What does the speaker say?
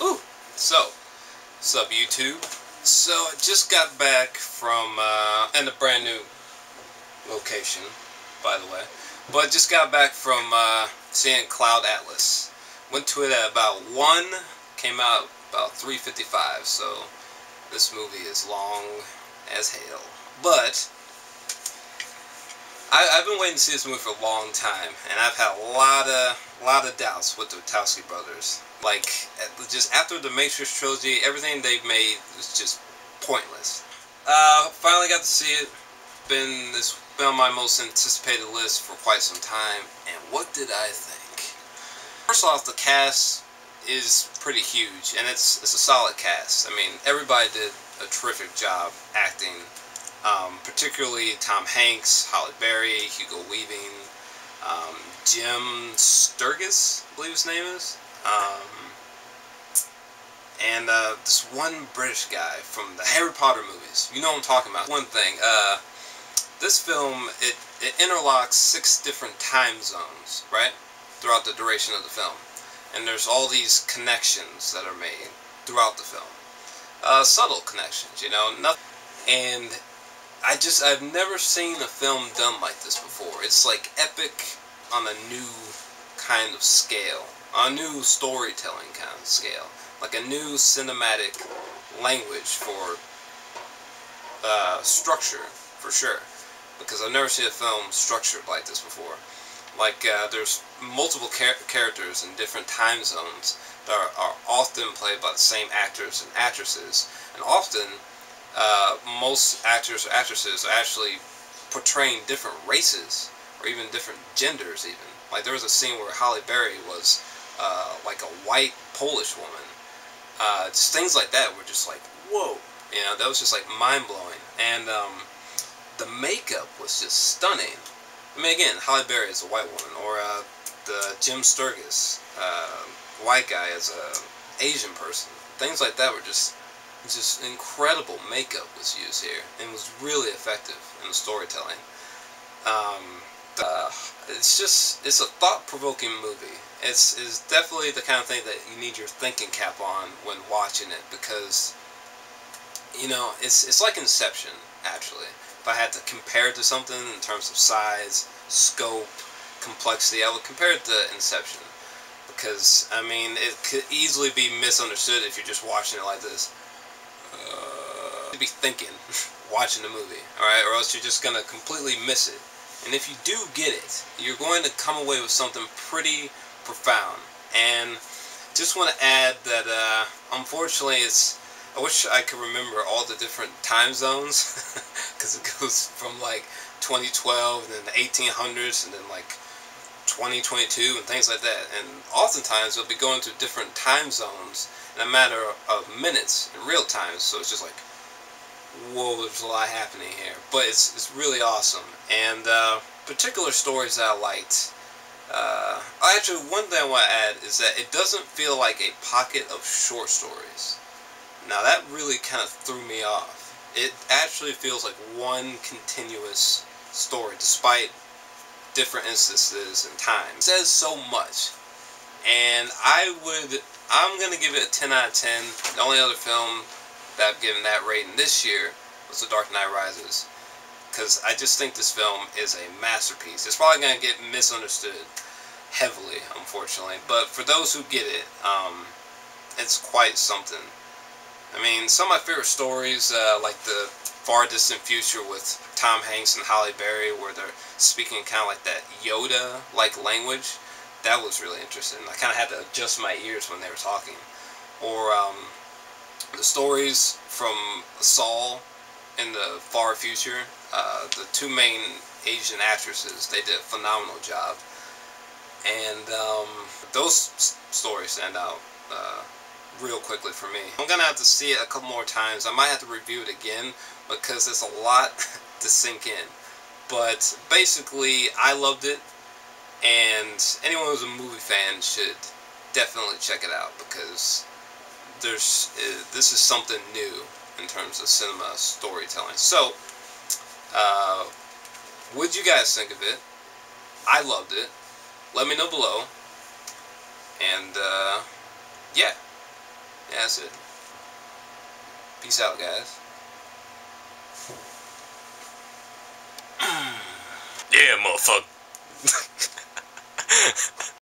Ooh, so, sup YouTube? So, I just got back from, and a brand new location, by the way. But just got back from, seeing Cloud Atlas. Went to it at about 1, came out about 3:55, so this movie is long as hell. But, I've been waiting to see this movie for a long time, and I've had a lot of doubts with the Wachowski brothers. Like, just after the Matrix trilogy, everything they've made was just pointless. Finally got to see it. It's been on my most anticipated list for quite some time, and what did I think? First off, the cast is pretty huge, and it's a solid cast. I mean, everybody did a terrific job acting. Particularly Tom Hanks, Halle Berry, Hugo Weaving, Jim Sturgis, I believe his name is, and this one British guy from the Harry Potter movies. You know what I'm talking about. One thing, this film, it interlocks 6 different time zones, right, throughout the duration of the film. And there's all these connections that are made throughout the film. Subtle connections, you know, nothing. And I've never seen a film done like this before. It's like epic on a new kind of scale, a new storytelling kind of scale, like a new cinematic language for structure, for sure. Because I've never seen a film structured like this before. Like, there's multiple characters in different time zones that are often played by the same actors and actresses, and often most actors or actresses are actually portraying different races, or even different genders even. Like, there was a scene where Halle Berry was like a white Polish woman. Just things like that were just like, whoa, you know, that was just like mind-blowing. And the makeup was just stunning. I mean, again, Halle Berry is a white woman, or the Jim Sturgis white guy is a Asian person. Things like that were just incredible makeup was used here, and was really effective in the storytelling. It's a thought-provoking movie. It's definitely the kind of thing that you need your thinking cap on when watching it, because, you know, it's like Inception, actually. If I had to compare it to something in terms of size, scope, complexity, I would compare it to Inception. Because, I mean, it could easily be misunderstood if you're just watching it like this. To be thinking watching the movie, alright, or else you're just gonna completely miss it. And if you do get it, you're going to come away with something pretty profound. And just want to add that unfortunately I wish I could remember all the different time zones, because it goes from like 2012 and then the 1800s and then like 2022 and things like that. And oftentimes it'll be going to different time zones in a matter of minutes in real time. So it's just like, whoa, there's a lot happening here. But it's really awesome. And particular stories that I liked. Actually, one thing I want to add is that it doesn't feel like a pocket of short stories. Now that really kind of threw me off. It actually feels like one continuous story, despite different instances and time. It says so much. And I'm going to give it a 10 out of 10. The only other film that I've given that rating this year was The Dark Knight Rises. Because I just think this film is a masterpiece. It's probably going to get misunderstood heavily, unfortunately. But for those who get it, it's quite something. I mean, some of my favorite stories, like the Far Distant Future with Tom Hanks and Halle Berry, where they're speaking kind of like that Yoda-like language, that was really interesting. I kind of had to adjust my ears when they were talking. Or the stories from Seoul in the far future, the 2 main Asian actresses, they did a phenomenal job. And those stories stand out real quickly for me. I'm gonna have to see it a couple more times. I might have to review it again because it's a lot to sink in. But basically, I loved it, and anyone who's a movie fan should definitely check it out, because this is something new in terms of cinema storytelling. So, what'd you guys think of it? I loved it. Let me know below. And yeah. Yeah, that's it. Peace out, guys. Yeah, motherfucker.